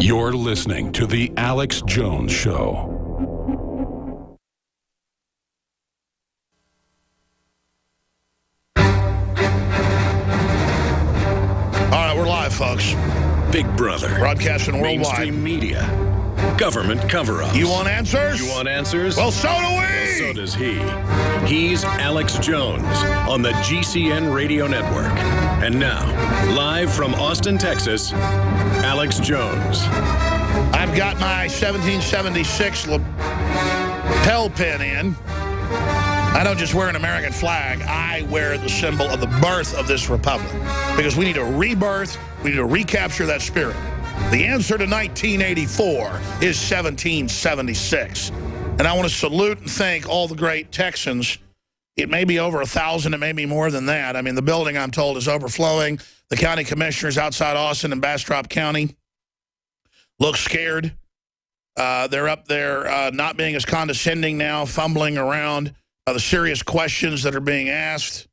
You're listening to The Alex Jones Show. All right, we're live, folks. Big Brother. Broadcasting worldwide. Mainstream media. Government cover-ups. You want answers? You want answers? Well, so do we! Well, so does he. He's Alex Jones on the GCN Radio Network. And now, live from Austin, Texas, Alex Jones. I've got my 1776 lapel pin in. I don't just wear an American flag. I wear the symbol of the birth of this republic. Because we need a rebirth. We need to recapture that spirit. The answer to 1984 is 1776. And I want to salute and thank all the great Texans. It may be over 1,000. It may be more than that. I mean, the building, I'm told, is overflowing. The county commissioners outside Austin and Bastrop County look scared. They're up there not being as condescending now, fumbling around the serious questions that are being asked.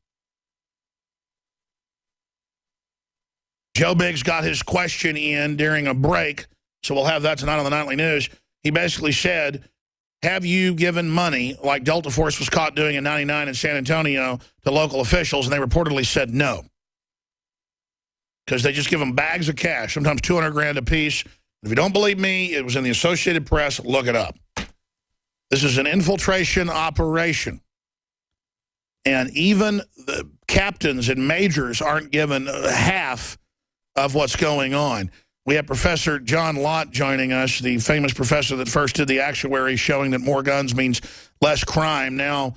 Joe Biggs got his question in during a break, so we'll have that tonight on the Nightly News. He basically said, have you given money, like Delta Force was caught doing in '99 in San Antonio, to local officials? And they reportedly said no. Because they just give them bags of cash, sometimes 200 grand a piece. If you don't believe me, it was in the Associated Press. Look it up. This is an infiltration operation. And even the captains and majors aren't given half of what's going on. We have Professor John Lott joining us, the famous professor that first did the actuary showing that more guns means less crime. Now,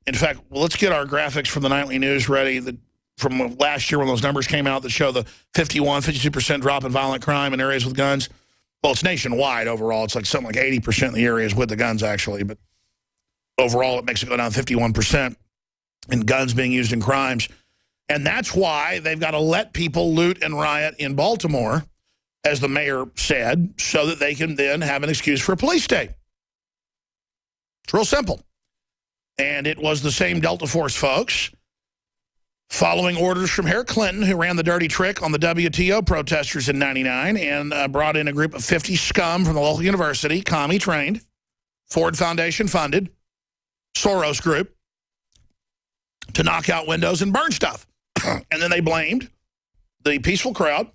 in fact, let's get our graphics from the Nightly News ready from last year when those numbers came out that show the 52% drop in violent crime in areas with guns. Well, it's nationwide overall. It's like something like 80% of the areas with the guns, actually. But overall, it makes it go down 51% in guns being used in crimes. And that's why they've got to let people loot and riot in Baltimore, as the mayor said, so that they can then have an excuse for a police state. It's real simple. And it was the same Delta Force folks following orders from Hillary Clinton, who ran the dirty trick on the WTO protesters in '99 and brought in a group of 50 scum from the local university, commie trained, Ford Foundation funded, Soros group, to knock out windows and burn stuff. And then they blamed the peaceful crowd,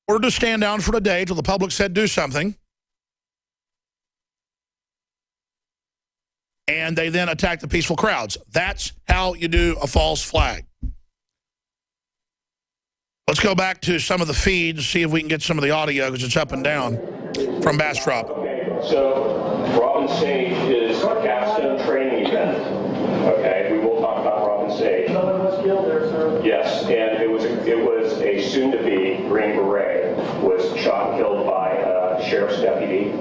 ordered to stand down for a day till the public said do something. And they then attacked the peaceful crowds. That's how you do a false flag. Let's go back to some of the feeds, see if we can get some of the audio, because it's up and down, from Bastrop. Okay, so Robin Sage is a capstone training event. Okay, we will talk about Robin Sage. Another was killed there, sir. Yes, and it was a soon-to-be Green Beret was shot and killed by a sheriff's deputy,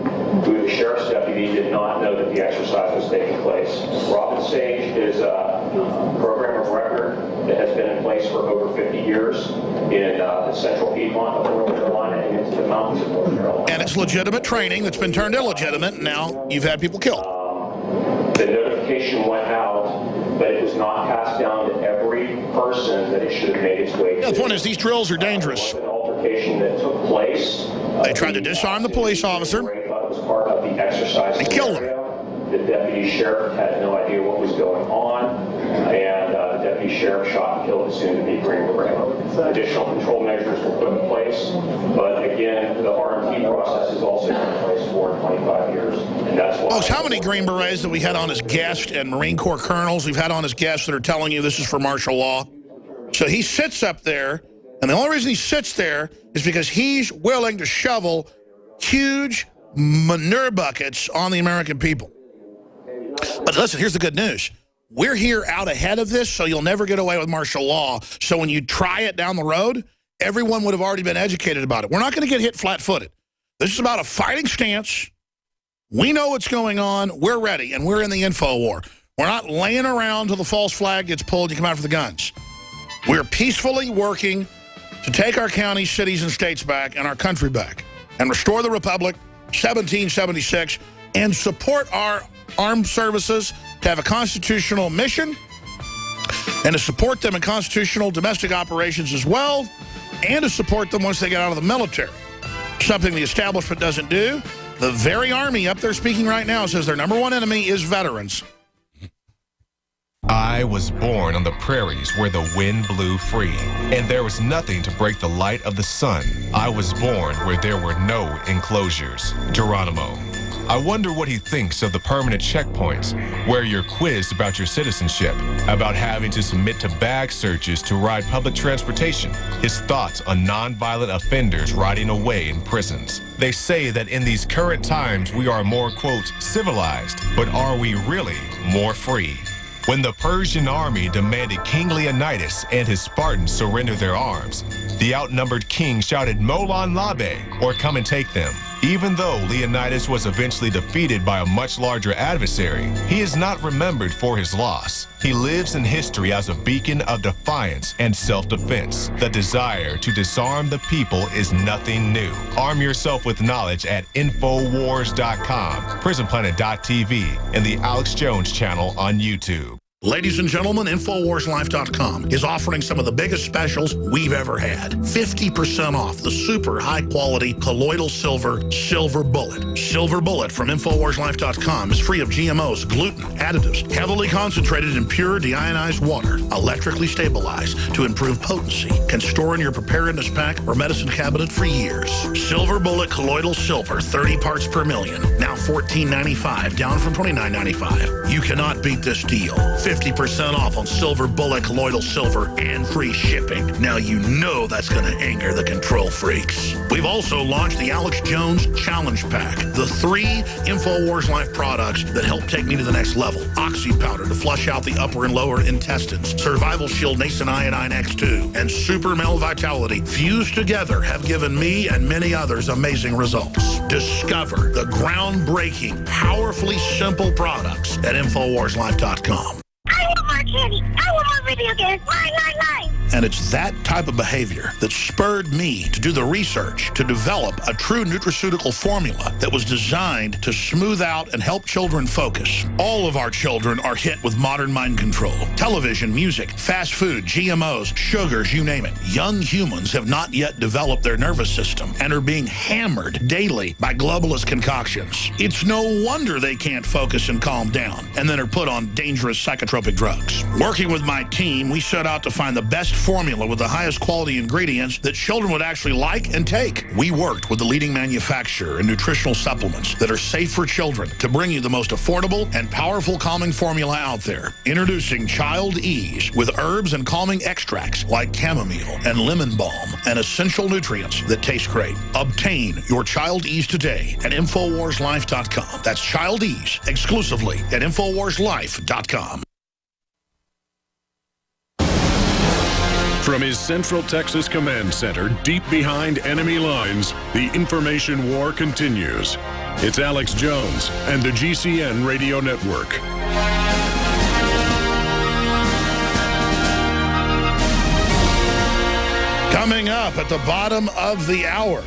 who the sheriff's deputy did not know that the exercise was taking place. Robin Sage is a program of record that has been in place for over 50 years in the central Piedmont of North Carolina and into the mountains of North Carolina. And it's legitimate training that's been turned illegitimate, and now you've had people killed. The notification went out, but it was not passed down to every person that it should have made its way to. Yeah, the point is these drills are dangerous. An altercation that took place. They tried to disarm the police officer. It was part of the exercise. They killed him. The deputy sheriff had no idea what was going on, and the deputy sheriff shot and killed the soon-to-be Green Beret. Additional control measures were put in place, but again, the RMT process has also been in place for 25 years, and that's why. Folks, how many Green Berets that we had on as guests and Marine Corps colonels we've had on as guests that are telling you this is for martial law? So he sits up there, and the only reason he sits there is because he's willing to shovel huge manure buckets on the American people. But listen, here's the good news. We're here out ahead of this, so you'll never get away with martial law. So when you try it down the road, everyone would have already been educated about it. We're not going to get hit flat-footed. This is about a fighting stance. We know what's going on. We're ready, and we're in the info war. We're not laying around till the false flag gets pulled and you come out for the guns. We're peacefully working to take our counties, cities, and states back and our country back and restore the republic, 1776, and support our armed services to have a constitutional mission and to support them in constitutional domestic operations as well, and to support them once they get out of the military. Something the establishment doesn't do. The very Army up there speaking right now says their number one enemy is veterans. I was born on the prairies where the wind blew free, and there was nothing to break the light of the sun. I was born where there were no enclosures. Geronimo. I wonder what he thinks of the permanent checkpoints, where you're quizzed about your citizenship, about having to submit to bag searches to ride public transportation, his thoughts on nonviolent offenders rotting away in prisons. They say that in these current times we are more, quote, civilized, but are we really more free? When the Persian army demanded King Leonidas and his Spartans surrender their arms, the outnumbered king shouted Molon Labe, or come and take them. Even though Leonidas was eventually defeated by a much larger adversary, he is not remembered for his loss. He lives in history as a beacon of defiance and self-defense. The desire to disarm the people is nothing new. Arm yourself with knowledge at Infowars.com, PrisonPlanet.tv, and the Alex Jones channel on YouTube. Ladies and gentlemen, InfoWarsLife.com is offering some of the biggest specials we've ever had. 50% off the super high-quality colloidal silver bullet. Silver Bullet from InfoWarsLife.com is free of GMOs, gluten, additives, heavily concentrated in pure deionized water, electrically stabilized to improve potency, can store in your preparedness pack or medicine cabinet for years. Silver Bullet colloidal silver, 30 parts per million, now $14.95, down from $29.95. You cannot beat this deal. 50% off on Silver Bullet colloidal silver and free shipping. Now you know that's going to anger the control freaks. We've also launched the Alex Jones Challenge Pack, the 3 InfoWars Life products that help take me to the next level. Oxy Powder to flush out the upper and lower intestines, Survival Shield Nascent Iodine X2, and Super Male Vitality fused together have given me and many others amazing results. Discover the groundbreaking, powerfully simple products at InfoWarsLife.com. I want more candy. I want more video games. Line. And it's that type of behavior that spurred me to do the research to develop a true nutraceutical formula that was designed to smooth out and help children focus. All of our children are hit with modern mind control. Television, music, fast food, GMOs, sugars, you name it. Young humans have not yet developed their nervous system and are being hammered daily by globalist concoctions. It's no wonder they can't focus and calm down and then are put on dangerous psychotropic drugs. Working with my team, we set out to find the best formula with the highest quality ingredients that children would actually like and take. We worked with the leading manufacturer in nutritional supplements that are safe for children to bring you the most affordable and powerful calming formula out there. Introducing Child Ease with herbs and calming extracts like chamomile and lemon balm and essential nutrients that taste great. Obtain your Child Ease today at InfoWarsLife.com. That's Child Ease exclusively at InfoWarsLife.com. From his Central Texas Command Center, deep behind enemy lines, the information war continues. It's Alex Jones and the GCN Radio Network. Coming up at the bottom of the hour,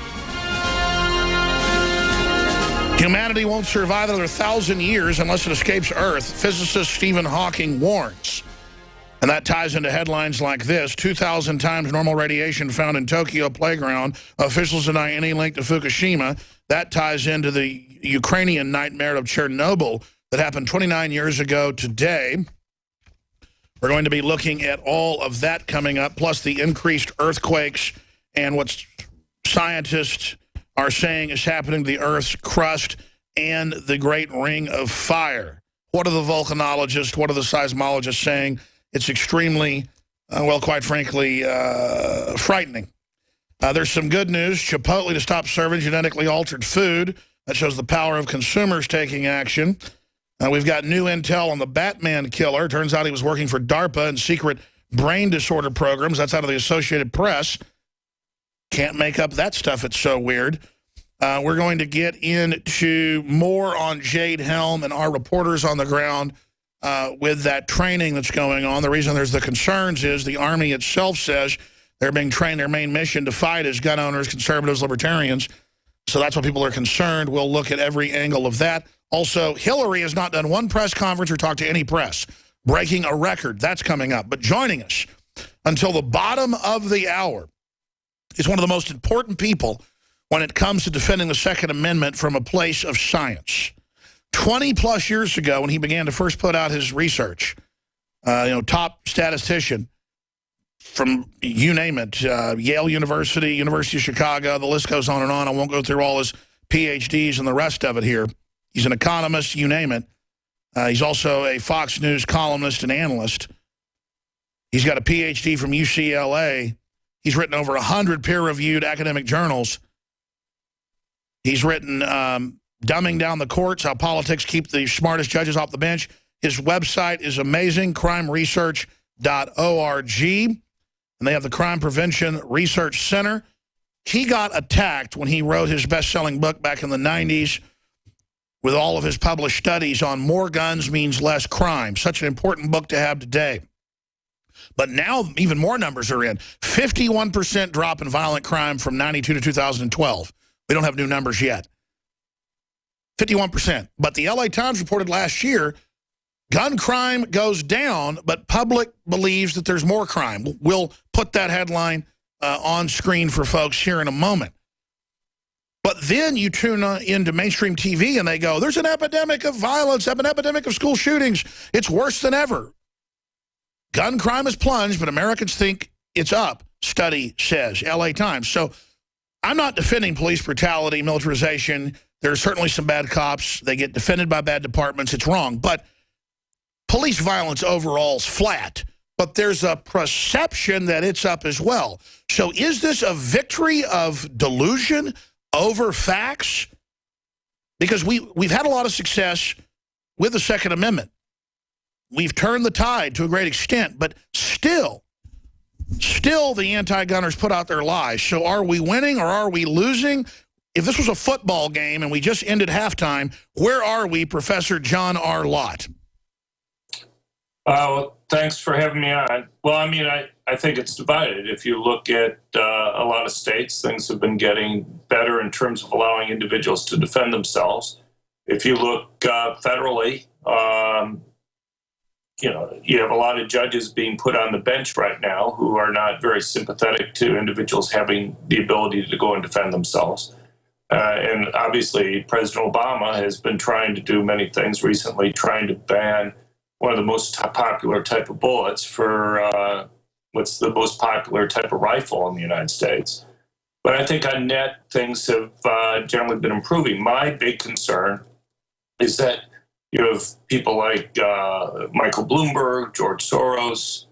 humanity won't survive another 1,000 years unless it escapes Earth, physicist Stephen Hawking warns. And that ties into headlines like this: 2,000 times normal radiation found in Tokyo playground. Officials deny any link to Fukushima. That ties into the Ukrainian nightmare of Chernobyl that happened 29 years ago today. We're going to be looking at all of that coming up, plus the increased earthquakes and what scientists are saying is happening to the Earth's crust and the Great Ring of Fire. What are the volcanologists, what are the seismologists saying? It's extremely, well, quite frankly, frightening. There's some good news. Chipotle to stop serving genetically altered food. That shows the power of consumers taking action. We've got new intel on the Batman killer. Turns out he was working for DARPA and secret brain disorder programs. That's out of the Associated Press. Can't make up that stuff. It's so weird. We're going to get into more on Jade Helm and our reporters on the ground with that training that's going on. The reason there's the concerns is the Army itself says they're being trained. Their main mission to fight is gun owners, conservatives, libertarians. So that's why people are concerned. We'll look at every angle of that. Also, Hillary has not done one press conference or talked to any press. Breaking a record. That's coming up. But joining us until the bottom of the hour is one of the most important people when it comes to defending the Second Amendment from a place of science. 20-plus years ago, when he began to first put out his research, top statistician from, you name it, Yale University, University of Chicago, the list goes on and on. I won't go through all his PhDs and the rest of it here. He's an economist, you name it. He's also a Fox News columnist and analyst. He's got a PhD from UCLA. He's written over 100 peer-reviewed academic journals. He's written Dumbing Down the Courts, How Politics Keep the Smartest Judges Off the Bench. His website is amazing, crimeresearch.org. And they have the Crime Prevention Research Center. He got attacked when he wrote his best-selling book back in the 90s with all of his published studies on More Guns Means Less Crime. Such an important book to have today. But now even more numbers are in. 51% drop in violent crime from 92 to 2012. We don't have new numbers yet. 51%. But the LA Times reported last year, gun crime goes down, but public believes that there's more crime. We'll put that headline on screen for folks here in a moment. But then you tune into mainstream TV and they go, there's an epidemic of violence, an epidemic of school shootings. It's worse than ever. Gun crime has plunged, but Americans think it's up, study says, LA Times. So I'm not defending police brutality, militarization. There are certainly some bad cops. They get defended by bad departments. It's wrong. But police violence overall is flat. But there's a perception that it's up as well. So is this a victory of delusion over facts? Because we've had a lot of success with the Second Amendment. We've turned the tide to a great extent, but still the anti-gunners put out their lies. So are we winning or are we losing? If this was a football game and we just ended halftime, where are we, Professor John R. Lott? Well, thanks for having me on. Well, I mean, I think it's divided. If you look at a lot of states, things have been getting better in terms of allowing individuals to defend themselves. If you look federally, you have a lot of judges being put on the bench right now who are not very sympathetic to individuals having the ability to go and defend themselves. And obviously, President Obama has been trying to do many things recently, trying to ban one of the most popular type of bullets for what's the most popular type of rifle in the United States. But I think on net, things have generally been improving. My big concern is that you have people like Michael Bloomberg, George Soros,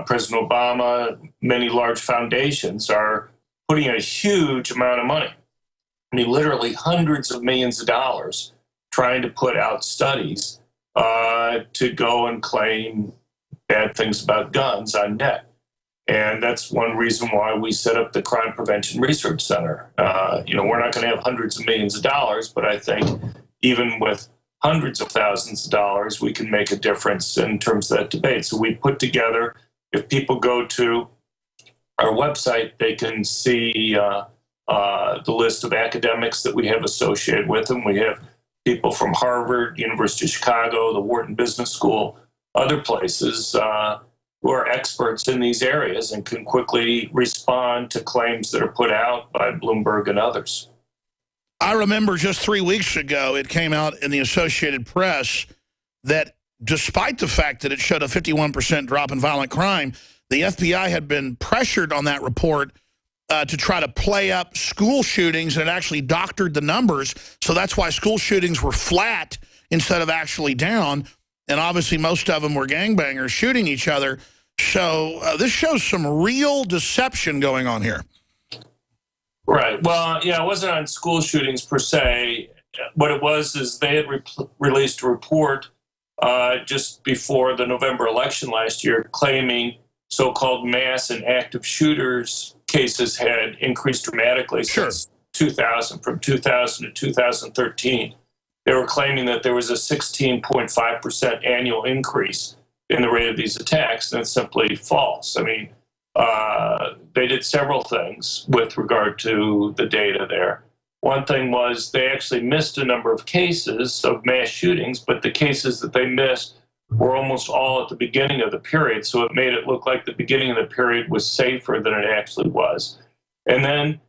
President Obama, many large foundations are putting a huge amount of money. I mean, literally hundreds of millions of dollars trying to put out studies to go and claim bad things about guns on net. And that's one reason why we set up the Crime Prevention Research Center. We're not going to have hundreds of millions of dollars, but I think even with hundreds of thousands of dollars, we can make a difference in terms of that debate. So we put together, if people go to our website, they can see the list of academics that we have associated with them. We have people from Harvard, University of Chicago, the Wharton Business School, other places who are experts in these areas and can quickly respond to claims that are put out by Bloomberg and others. I remember just 3 weeks ago, it came out in the Associated Press that despite the fact that it showed a 51% drop in violent crime, the FBI had been pressured on that report to try to play up school shootings, and it actually doctored the numbers. So that's why school shootings were flat instead of actually down. And obviously most of them were gangbangers shooting each other. So this shows some real deception going on here. Right. Well, yeah, it wasn't on school shootings per se. What it was is they had released a report just before the November election last year claiming so-called mass and active shooters cases had increased dramatically since 2000, from 2000 to 2013. They were claiming that there was a 16.5% annual increase in the rate of these attacks, and it's simply false. I mean, they did several things with regard to the data there. One thing was they actually missed a number of cases of mass shootings, but the cases that they missed were almost all at the beginning of the period, so it made it look like the beginning of the period was safer than it actually was. And then